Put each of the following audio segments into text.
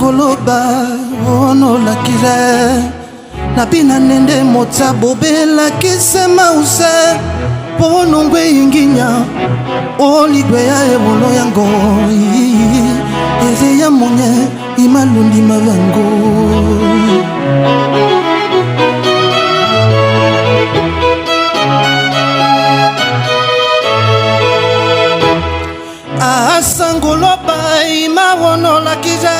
sangoloba ono lakire Napina nende mota bobela kisema use Pono ngwe inginya Oligwe ya ebolo yango Eze ya monye imalundi mavango Sangoloba ima wono lakije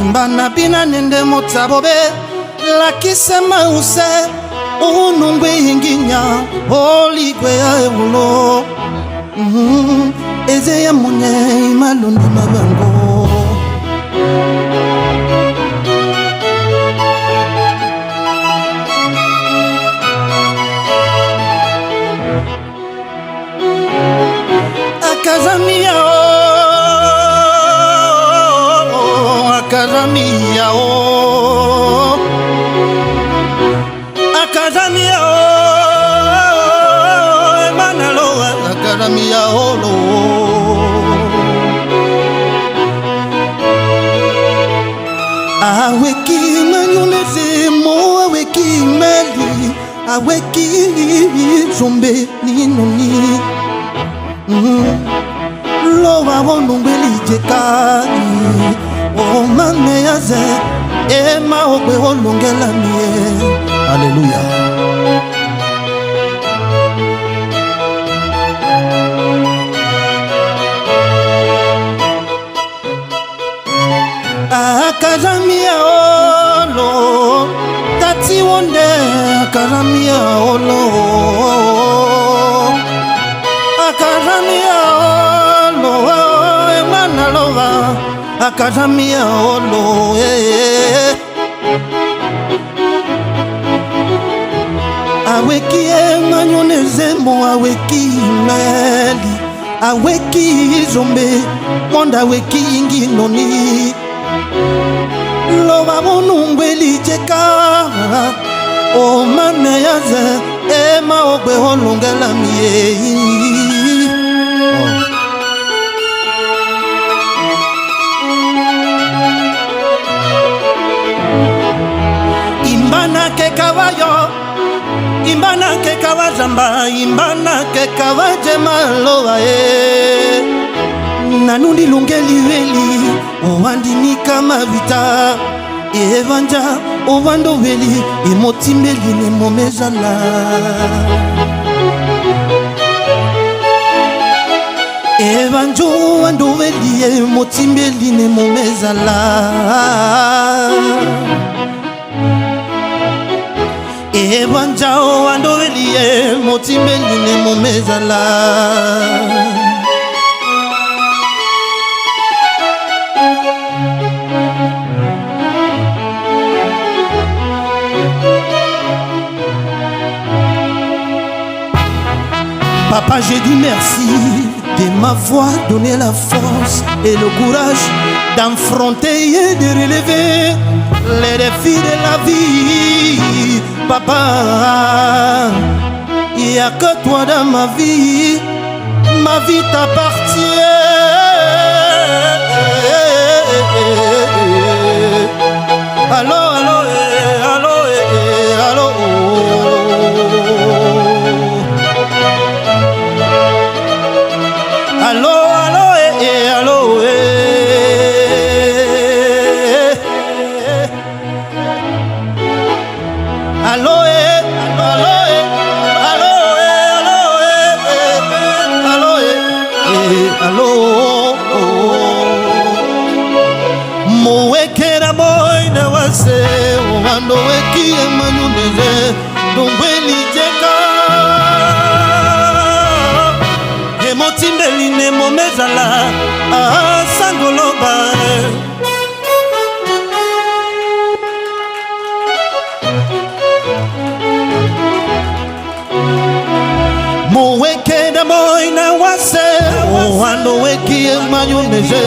Mbana bina nende mota bobe Lakisema use Unungwe inginya Oligwe ya ebolo Eze ya monye imalundi mavango Akazamia Akazamia Akazamia Emanalo Akazamia Olo Aweki manyoneze mo aweki meli Aweki zombe ninoni Lowa wonungeli jekani O mame yaze Ema ogwe olongela miye Alléluia. Akazamia olo Tati wonde Akazamia olo Akazamia olo Emanalova Akazamia olo Aweki manyoneze mo aweki meli Aweki zombe Monda aweki inginoni Loba monungweli jeka O mane yaze Ema ogbe olongela miye Imbana ke kawayo Imbana ke kawajamba Imbana ke kawaje maloa Nanundi lungeli weli Owandini kama vita Evanja ovando weli Emotimbeli ne momezala Evanjo ovando weli Emotimbeli ne momezala Evanjao andovelie motimbeli ne momezala Papa, j'ai dit merci de m'avoir donné la force et le courage d'affronter et de relever les défis de la vie. Papa, il n'y a que toi dans ma vie t'appartient. Allô, allô, allô, allô. Allô, allô, allô, allô, allô, Moekera boy na wase Wando weki emanu neze Dongweli jeka Emotimbeli ne momezala Sangoloba Moekera boy na wase Wando weki emanu neze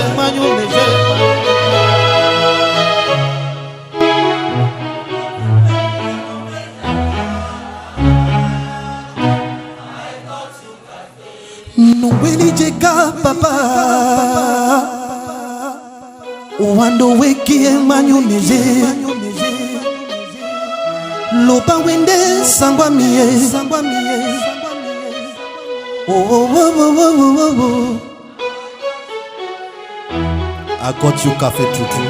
Nungweli jeka papa Wando weki emanyoneze Lopa wende sangwa miye Oh oh oh oh oh oh. I got you café tutu.